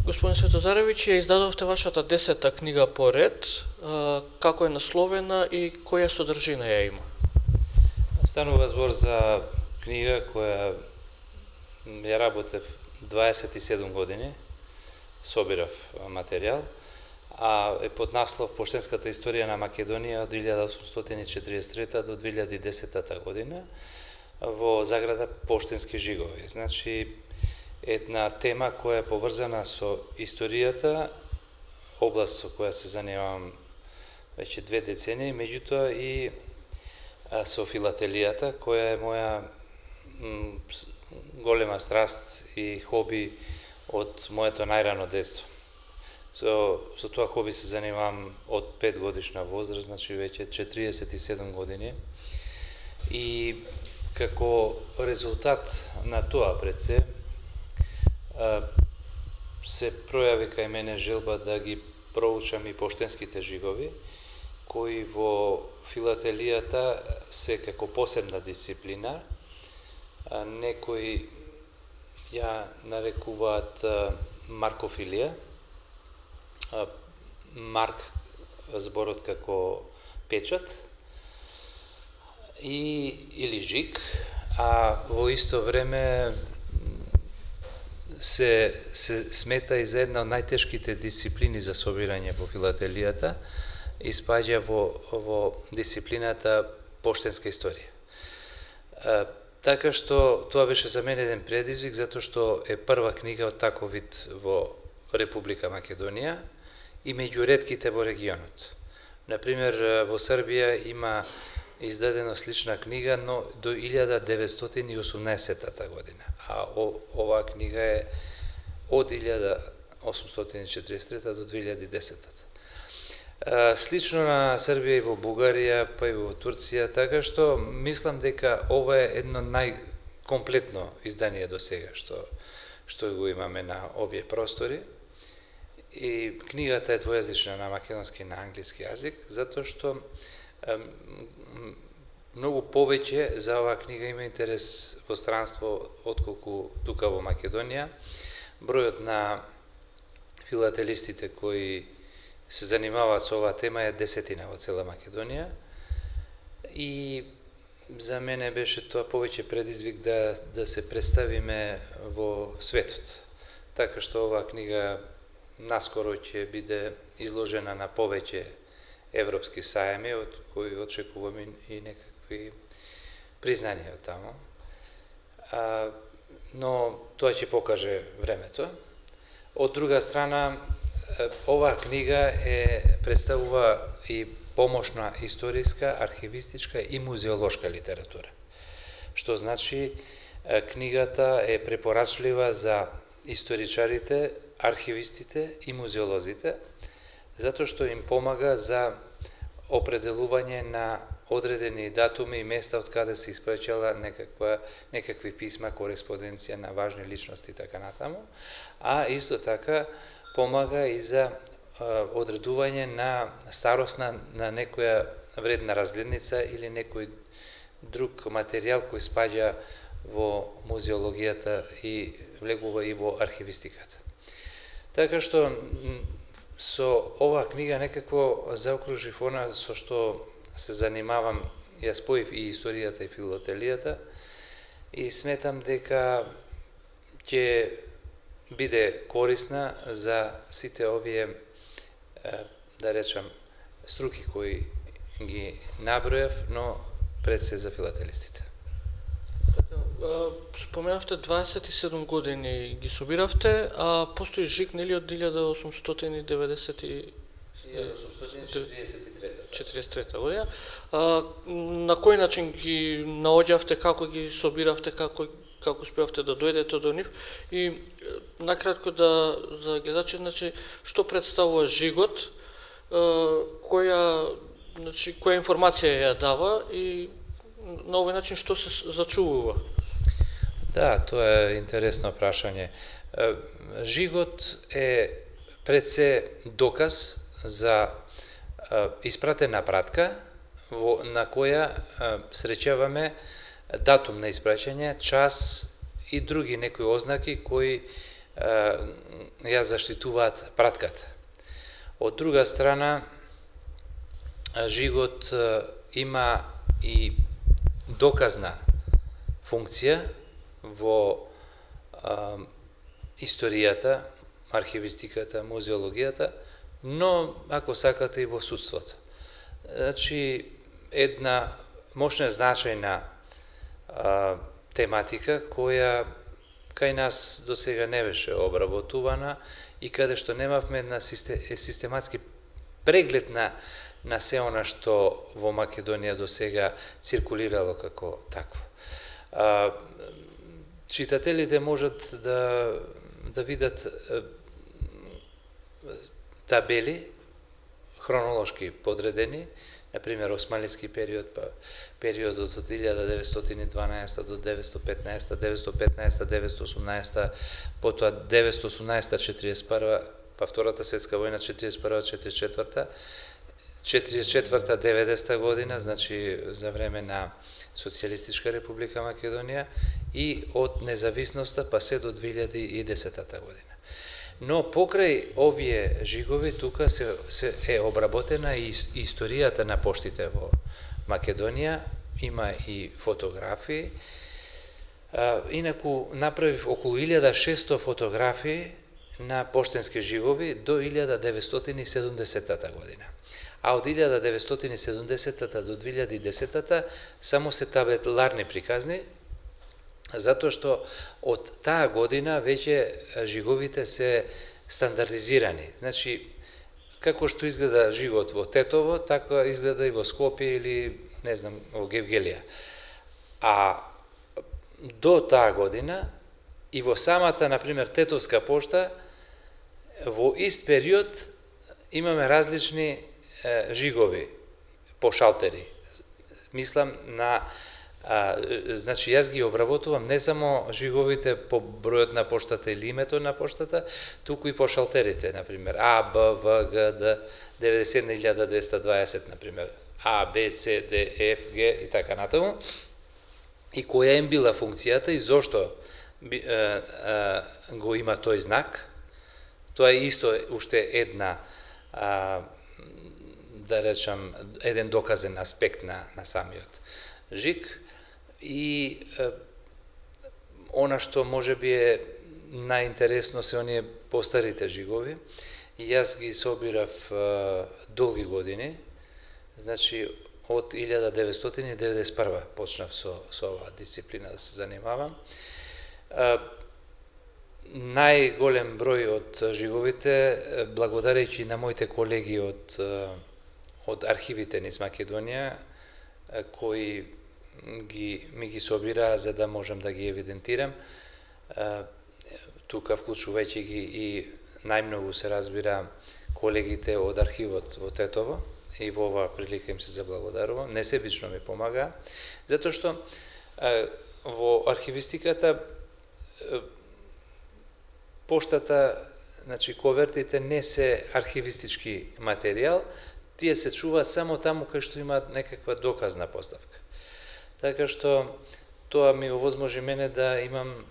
Господин Светозаревич, ја издадовте вашата 10-та книга по ред. Како е насловена и која содржина ја има? Станува збор за книга која ја работев 27 години, собирав материјал, а е под наслов Поштенската историја на Македонија од 1843 до 2010 година во заграда Поштенски жигови. Значи, една тема која е поврзана со историјата, област со која се занимавам веќе 2 децении, меѓутоа и со филателијата, која е моја голема страст и хоби од моето најрано детство. Со тоа хоби се занимавам од 5 годишна возраст, значи веќе 47 години. И како резултат на тоа пред се пројави кај мене желба да ги проучам и поштенските жигови, кои во филателијата се како посебна дисциплина. Некои ја нарекуваат маркофилија, марк зборот како печат, или жиг, а во исто време се смета и за една од најтешките дисциплини за собирање во филателијата и спаѓа во дисциплината поштенска историја. Така што тоа беше за мене еден предизвик, затоа што е прва книга од таков вид во Република Македонија и меѓу ретките во регионот. Например, во Србија има издадена слична книга, но до 1918 година, а оваа книга е од 1843 до 2010. Слично на Србија и во Бугарија, па и во Турција, така што мислам дека ова е едно најкомплетно издание до сега што го имаме на овие простори. И книгата е двојазична на македонски и на англиски јазик, затоа што многу повеќе за оваа книга има интерес во странство отколку тука во Македонија. Бројот на филателистите кои се занимаваат со оваа тема е 10 во цела Македонија и за мене беше тоа повеќе предизвик да се представиме во светот. Така што оваа книга наскоро ќе биде изложена на повеќе европски сајми, од кои очекуваме и некакви признања од тамо. Но тоа ќе покаже времето. Од друга страна, оваа книга представува и помошна историска, архивистичка и музеолошка литература. Што значи, книгата е препорачлива за историчарите, архивистите и музеолозите, затоа што им помага за определување на одредени датуми и места од каде се испраќала некакви писма, кореспонденција на важни личности и така натаму, а исто така помага и за одредување на старост на некоја вредна разгледница или некој друг материјал кој спаѓа во музеологијата и влегува и во архивистиката. Така што со оваа книга некако заокружив она со што се занимавам, ја споив и историјата и филателијата и сметам дека ќе биде корисна за сите овие, да речам, струки кои ги набројав, но пред се за филателистите. Споменавте 27 години ги собиравте, а постои жиг, нели, од 1843 година. На кој начин ги наоѓавте, како ги собиравте, како успеавте да дојдете до нив и накратко за гледачи, значи, што представува жигот, која информација ја дава и на овој начин што се зачувува? Да, тоа е интересно прашање. Жигот е пред се доказ за испратена пратка на која среќаваме датум на испраќање, час и други некои ознаки кои ја заштитуваат пратката. Од друга страна, жигот има и доказна функција во историјата, архивистиката, музеологијата, но, ако сакате, и во судството. Значи, една мощна знаčajна тематика која кај нас до сега не беше обработувана и каде што немавме една систематски преглед на се она што во Македонија до сега циркулирало како такво. Читателите можат да видат табели хронолошки подредени, например османлиски период, па периодот од 1912 до 915, 915, 918, потоа 918, 41, па Втората светска војна 41, 44, 44, 90 година, значи за време на Социјалистичка република Македонија, и од независноста па се до 2010 година. Но покрај овие жигови тука се е обработена и историјата на поштите во Македонија, има и фотографии. Инаку направив околу 1600 фотографии на поштенски жигови до 1970 година. А од 1970 до 2010 само се табеларни приказни, затоа што од таа година веќе жиговите се стандардизирани. Значи, како што изгледа жигот во Тетово, така изгледа и во Скопје или, не знам, во Гевгелија. А до таа година и во самата, например, Тетовска пошта, во ист период имаме различни жигови по шалтери. Мислам на значи, јас ги обработувам не само жиговите по бројот на поштата или името на поштата, туку и по шалтерите, например, А, Б, В, Г, Д, 91220, например, А, Б, С, Д, Ф, Г и така натаму. И која им била функцијата и зошто го има тој знак. Тоа е исто уште една, да речам, еден доказен аспект на самиот жиг. И она што може би е најинтересно се оние постарите жигови. И јас ги собирав долги години, значи од 1991 почнав со оваа дисциплина да се занимавам. Најголем број од жиговите, благодарејќи на моите колеги од архивите низ Македонија, кои ми ги собираа за да можам да ги евидентирам. Тука вклучувајќи ги и најмногу се разбира колегите од архивот во Тетово, и во оваа прилика им се заблагодарувам. Несебично ми помага, затоа што во архивистиката поштата, значи ковертите не се архивистички материјал, тие се чуваат само таму кај што имаат некаква доказна поставка. Така што тоа ми овозможи мене да имам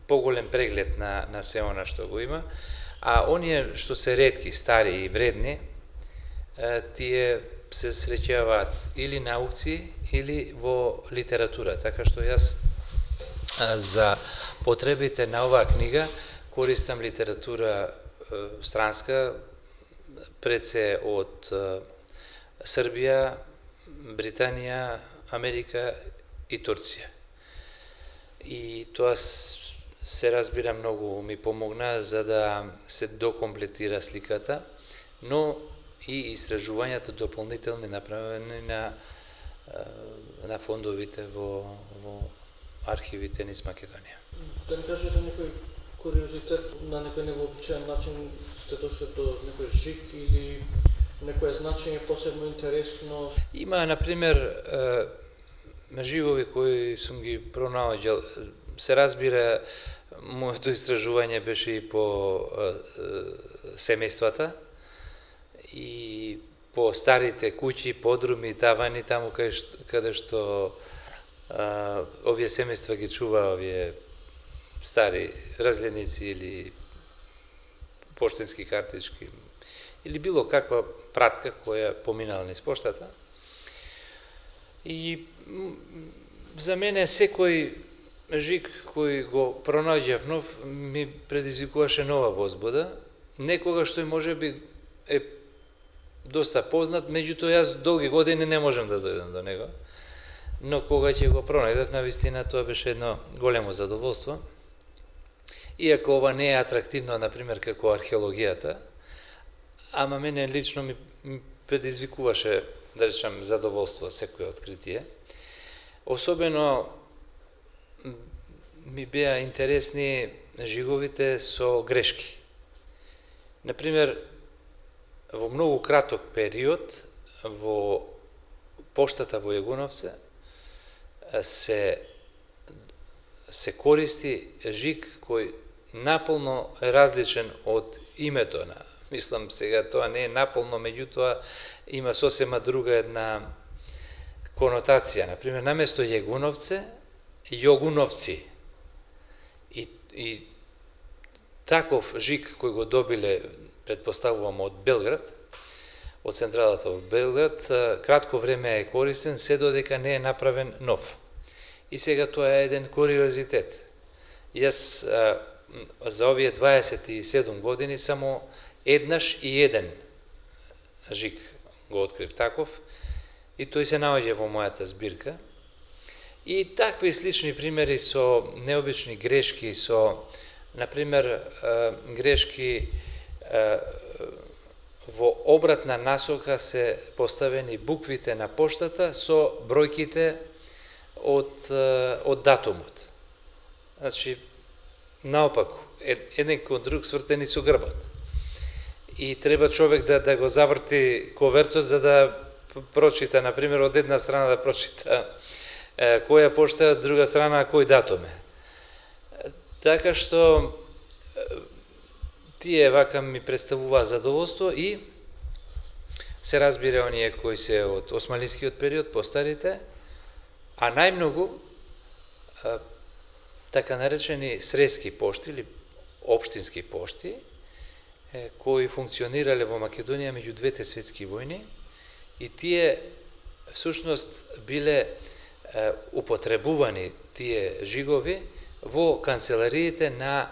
поголем преглед на се она што го има, а оние што се ретки, стари и вредни, тие се среќаваат или на аукции или во литература. Така што јас за потребите на оваа книга користам литература странска, пред се од Србија, Британија, Америка и Турција. И тоа се разбира многу ми помогна за да се докомплетира сликата, но и истражувањата дополнителни направени на фондовите во архивите низ Македонија. Да ми кажете некој куриозитет, на некој невообичаен начин сте дошли до некој жиг или некое значење посебно интересно? Има, например, жигови кои сум ги пронаоѓал. Се разбира, моето истражување беше и по семејствата и по старите куќи, подруми, тавани, таму каде што овие семејства ги чува овие стари разгледници или поштенски картички или било каква пратка која поминала низ поштата. И за мене секој жиг кој го пронаѓав нов ми предизвикуваше нова возбуда. Некогаш тој можеби е доста познат, меѓутоа јас долги години не можам да дојдам до него. Но кога ќе го пронајдев, навистина тоа беше едно големо задоволство. Иако ова не е атрактивно, например, како археологијата, ама мене лично ми предизвикуваше, да речам, задоволство секој откритие. Особено ми беа интересни жиговите со грешки. Например, во многу краток период во поштата во Јагуновце се користи жиг кој наполно е различен од името на. Мислам сега тоа не е наполно, меѓутоа има сосема друга една конотација. Например, наместо Јагуновце, Јогуновци. И таков жиг кој го добиле, предпоставувам, од Белград, од централата од Белград, кратко време е користен, се додека не е направен нов. И сега тоа е еден куриозитет. Јас за овие 27 години само еднаш и еден жиг го открив таков, и тој се наоѓа во мојата збирка. И такви слични примери со необични грешки, со, например, грешки во обратна насока се поставени буквите на поштата со бројките од датумот. Значи, наопаку, еден кон друг свртени со грбот. И треба човек да го заврти ковертот за да прочита, например, од една страна да прочита која пошта, од друга страна кој датум е. Така што тие вака ми представува задоволство и се разбира оние кои се од османлискиот период, постарите, а најмногу така наречени средски пошти или општински пошти, кои функционирале во Македонија меѓу двете светски војни, и тие всушност биле употребувани тие жигови во канцелариите на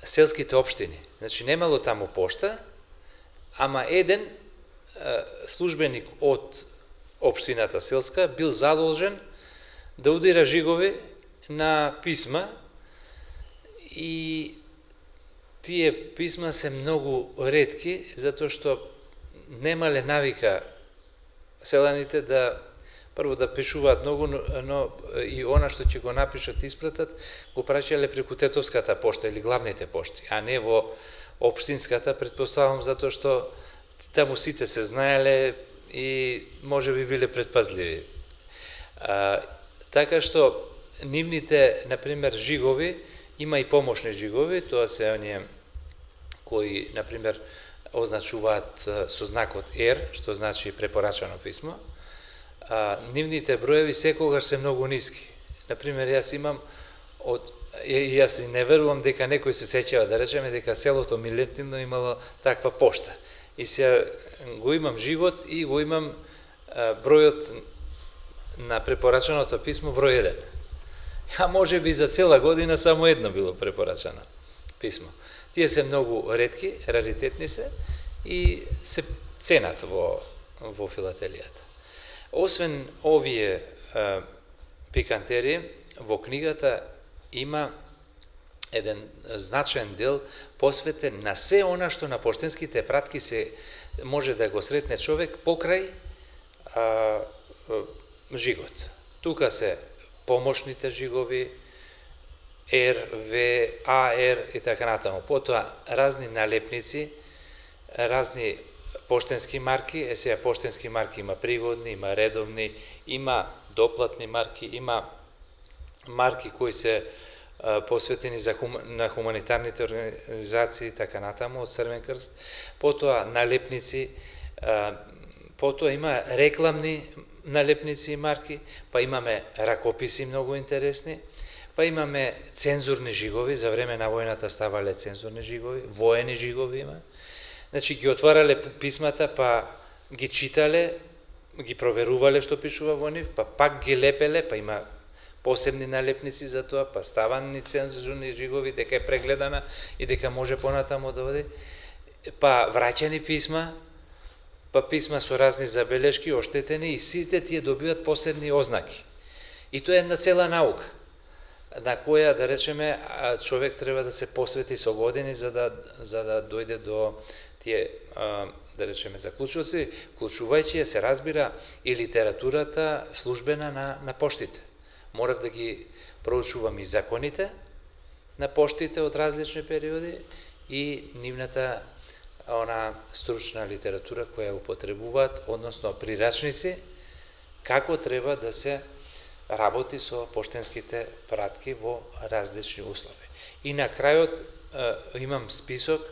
селските општини. Значи немало таму пошта, ама еден службеник од општината селска бил задолжен да удира жигови на писма, и тие писма се многу ретки, затоа што немале навика селаните да прво да пишуваат многу, но и она што ќе го напишат, испратат, го праќале преку тетовската пошта или главните пошти, а не во општинската, предпоставам, затоа што таму сите се знаеле и може би биле предпазливи. Така што нивните, например, жигови, има и помошни жигови, тоа се оние кои, например, означуваат со знакот R, што значи препорачано писмо. Нивните броеви секогаш се многу ниски. Например, јас имам јас не верувам дека некој се сеќава, да речеме, дека селото Милетино имало таква пошта. И се го имам жигот и го имам бројот на препорачаното писмо број 1. А може би за цела година само едно било препорачано писмо. Тие се многу ретки, раритетни се и се ценат во филателијата. Освен овие пикантерии, во книгата има еден значаен дел посветен на се она што на поштенските пратки се може да го сретне човек покрај жигот. Тука се помошните жигови, R, V, AR и така натаму. Потоа разни налепници, разни поштенски марки, сега поштенски марки има пригодни, има редовни, има доплатни марки, има марки кои се посветени на хуманитарните организации и така натаму, од Црвен крст, потоа налепници, потоа има рекламни налепници и марки, па имаме ракописи многу интересни, па Па имаме цензурни жигови, за време на војната ставале цензурни жигови, воени жигови има. Значи ги отварале писмата, па ги читале, ги проверувале што пишува во нив, па пак ги лепеле, па има посебни налепници за тоа, па ставани цензурни жигови, дека е прегледана и дека може понатаму да оди. Па враќани писма, па писма со разни забелешки, оштетени, и сите тие добиваат посебни ознаки. И тоа е една цела наука, на која, да речеме, човек треба да се посвети со години за да дојде до тие, да речеме, заклучоци, вклучувајќи се разбира и литературата службена на поштите. Морав да ги проучувам и законите на поштите од различни периоди и нивната стручна литература која употребуваат, односно прирачници, како треба да се работи со поштенските пратки во различни услови. И на крајот имам список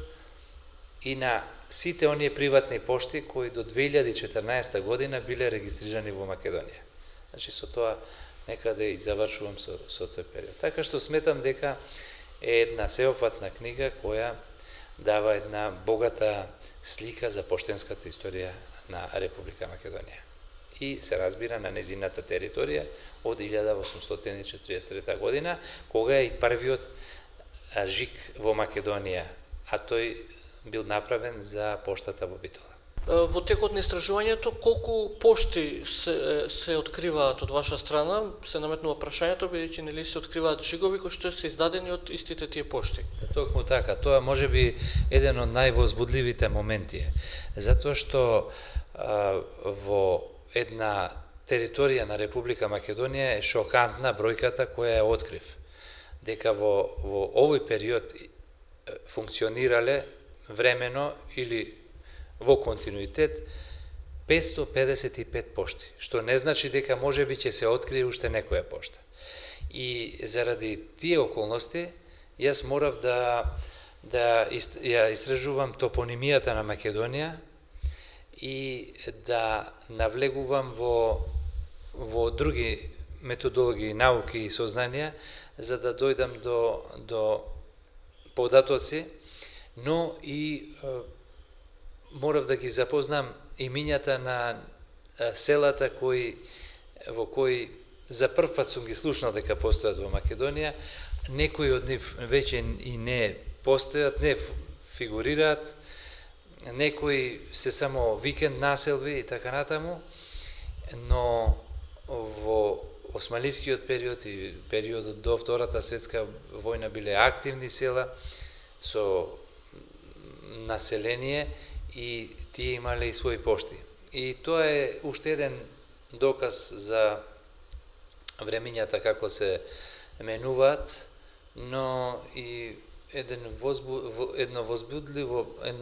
и на сите оние приватни пошти кои до 2014 година биле регистрирани во Македонија. Значи со тоа некаде и завршувам со тој период. Така што сметам дека е една сеопфатна книга која дава една богата слика за поштенската историја на Република Македонија. И се разбира на незината територија од 1843 година, кога е и првиот жик во Македонија, а тој бил направен за поштата во Битола. Во текот на истражувањето, колку пошти се откриваат од ваша страна? Се наметнува прашањето, бидејќи нели се откриваат жигови кои што се издадени од истите тие пошти. Токму така, тоа може би еден од највозбудливите моменти е, затоа што во една територија на Република Македонија е шокантна бројката која ја открив, дека во овој период функционирале времено или во континуитет 555 пошти, што не значи дека можеби ќе се открие уште некоја пошта. И заради тие околности, јас морав да ја истражувам топонимијата на Македонија и да навлегувам во други методологии, науки и сознанија, за да дојдам до податоци, но и морав да ги запознам имињата на селата во кои за прв пат сум ги слушнал дека постојат во Македонија. Некои од нив веќе и не постојат, не фигурираат, некои се само викенд населби и така натаму, но во османлискиот период и периодот до Втората светска војна биле активни села со население и тие имале и своји пошти. И тоа е уште еден доказ за времињата како се менуваат, но и една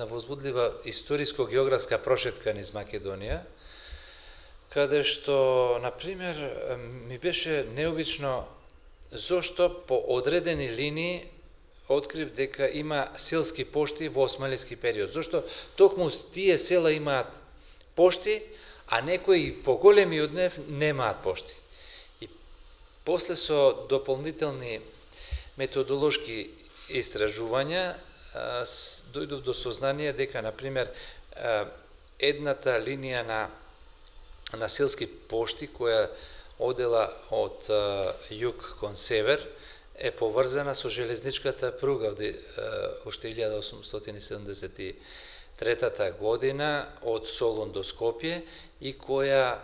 возбудлива историско-географска прошетка низ Македонија, каде што, например, ми беше необично зошто по одредени линии открив дека има селски пошти во османлиски период. Зошто токму тие села имаат пошти, а некои поголеми од нив немаат пошти. И после со дополнителни методолошки истражувања дојдов до сознание дека, например, едната линија на селски пошти која одела од југ кон север е поврзана со железничката пруга уште 1873 година од Солун до Скопје и која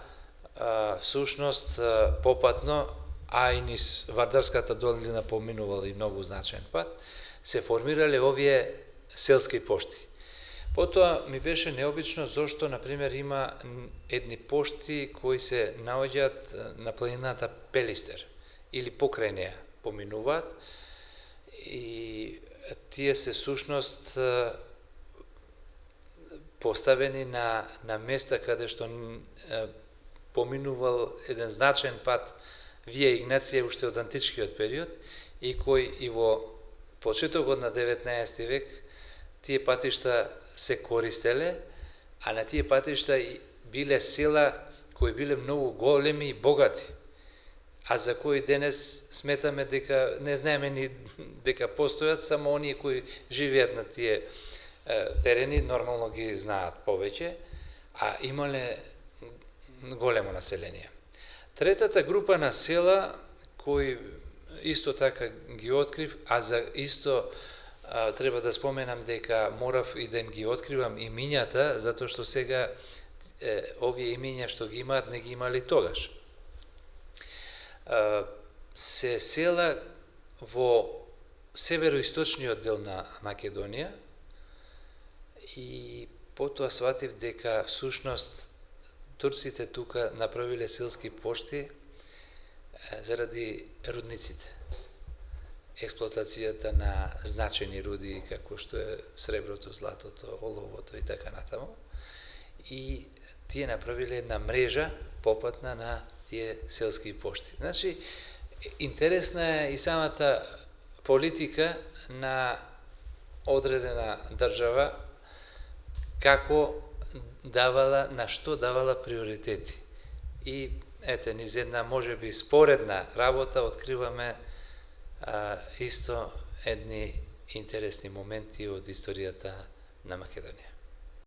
всушност попатно, а и низ Вардарската долина поминувал и многу значаен пат, се формирале овие селски пошти. Потоа ми беше необично зошто, например, има едни пошти кои се наоѓаат на планината Пелистер или покрај неа поминуваат и тие се сушност поставени на места каде што поминувал еден значаен пат Вија Игнација уште од античкиот период и кој и во почетокот на 19 век тие патишта се користеле, а на тие патишта биле села кои биле многу големи и богати. а за кои денес сметаме дека не знаеме ни дека постојат, само оние кои живеат на тие терени нормално ги знаат повеќе, а имале големо население. Третата група на села кои исто така ги открив, а за исто треба да споменам дека морав и да им ги откривам имињата, затоа што сега овие имиња што ги имаат не ги имали тогаш. Се села во североисточниот дел на Македонија и потоа сватив дека всушност турците тука направиле селски пошти заради рудниците. Експлоатацијата на значени руди како што е среброто, златото, оловото и така натаму. И тие направиле една мрежа попатна на тие селски пошти. Значи, интересна е и самата политика на одредена држава, како давала, на што давала приоритети. И ете, низ една можеби споредна работа откриваме исто едни интересни моменти од историјата на Македонија.